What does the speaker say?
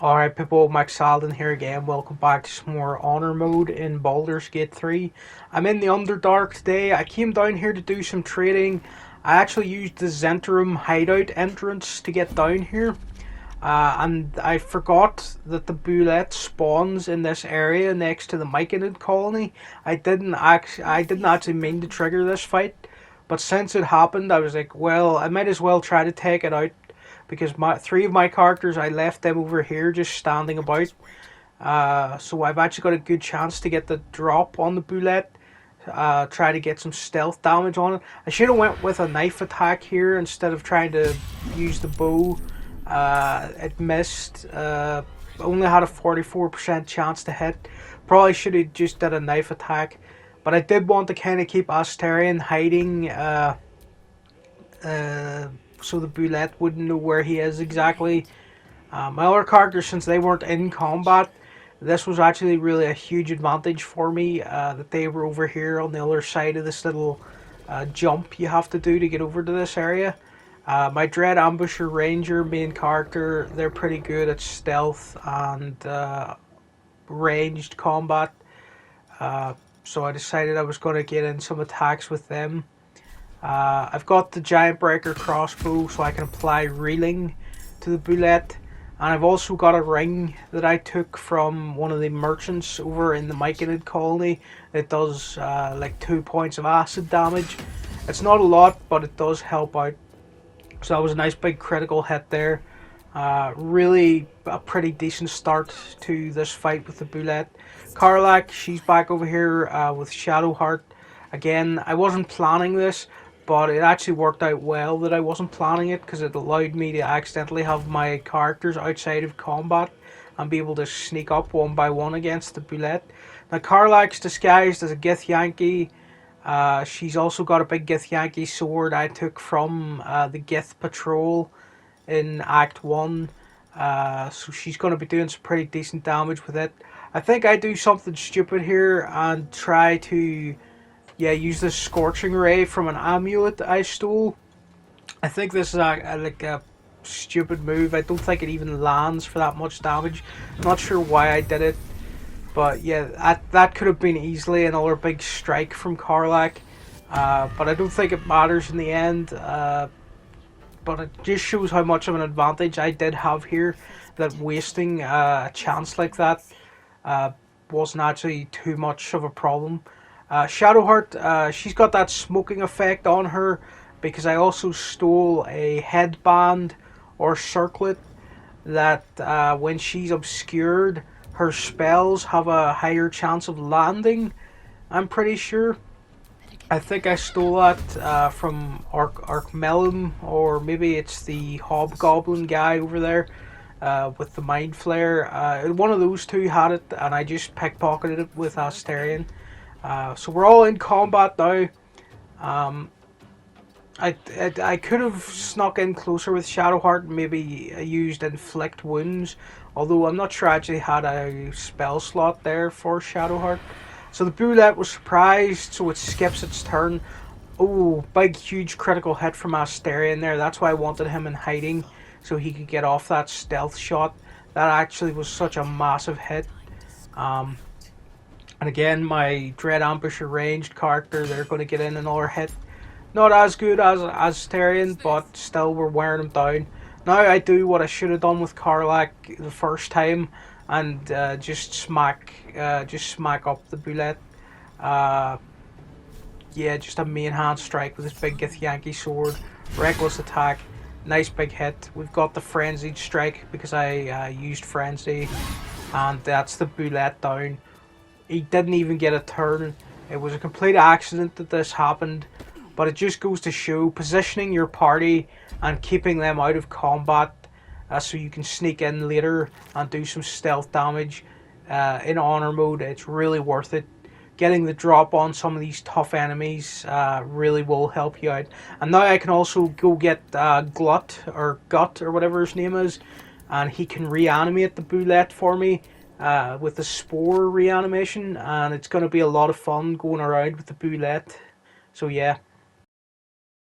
Alright people, Max Alden here again. Welcome back to some more honor mode in Baldurs Gate 3. I'm in the Underdark today. I came down here to do some trading. I actually used the Zentrum hideout entrance to get down here. And I forgot that the Bulette spawns in this area next to the Myconid colony. I didn't actually mean to trigger this fight, but since it happened, I was like, well, I might as well try to take it out because three of my characters, I left them over here just standing about. So I've actually got a good chance to get the drop on the Bulette. Try to get some stealth damage on it. I should have went with a knife attack here instead of trying to use the bow. It missed. Only had a 44% chance to hit. Probably should have just did a knife attack. But I did want to kind of keep Astarion hiding so the Bulette wouldn't know where he is exactly. My other characters, since they weren't in combat, this was actually really a huge advantage for me that they were over here on the other side of this little jump you have to do to get over to this area. My Dread Ambusher Ranger main character, they're pretty good at stealth and ranged combat. So I decided I was going to get in some attacks with them. I've got the Giant Breaker crossbow so I can apply reeling to the Bulette. And I've also got a ring that I took from one of the merchants over in the Myconid colony. It does like 2 points of acid damage. It's not a lot, but it does help out. So that was a nice big critical hit there. Really a pretty decent start to this fight with the Bulette. Karlach, she's back over here with Shadowheart. Again, I wasn't planning this, but it actually worked out well that I wasn't planning it because it allowed me to accidentally have my characters outside of combat and be able to sneak up one by one against the Bulette. Now Karlach's disguised as a Githyanki. She's also got a big Githyanki sword I took from the Gith Patrol in Act 1. So she's going to be doing some pretty decent damage with it. I think I do something stupid here and try to use this Scorching Ray from an amulet I stole. I think this is like a stupid move. I don't think it even lands for that much damage. I'm not sure why I did it. But yeah, that could have been easily another big strike from Karlach. But I don't think it matters in the end. But it just shows how much of an advantage I did have here. That wasting a chance like that wasn't actually too much of a problem. Shadowheart, she's got that smoking effect on her because I also stole a headband or circlet that when she's obscured, her spells have a higher chance of landing, I'm pretty sure. I think I stole that from Arkmelum, or maybe it's the Hobgoblin guy over there with the Mind Flare. One of those two had it, and I just pickpocketed it with Astarion. So we're all in combat now. I could have snuck in closer with Shadowheart and maybe used Inflict Wounds, although I'm not sure I actually had a spell slot there for Shadowheart. So the Bulette was surprised, so it skips its turn. Oh, big huge critical hit from Astarion there. That's why I wanted him in hiding, so he could get off that stealth shot. That actually was such a massive hit. And again, my Dread Ambusher ranged character, they're going to get in another hit. Not as good as Astarion, but still we're wearing him down. Now I do what I should have done with Karlach the first time and just smack up the Bulette. Yeah, just a main hand strike with this big Githyanki sword. Reckless attack. Nice big hit. We've got the Frenzied Strike because I used Frenzy. And that's the Bulette down. He didn't even get a turn. It was a complete accident that this happened. But it just goes to show positioning your party and keeping them out of combat so you can sneak in later and do some stealth damage in honor mode. It's really worth it. Getting the drop on some of these tough enemies really will help you out. And now I can also go get Gut or whatever his name is, and he can reanimate the Bulette for me with the Spore reanimation, and it's going to be a lot of fun going around with the Bulette. So yeah.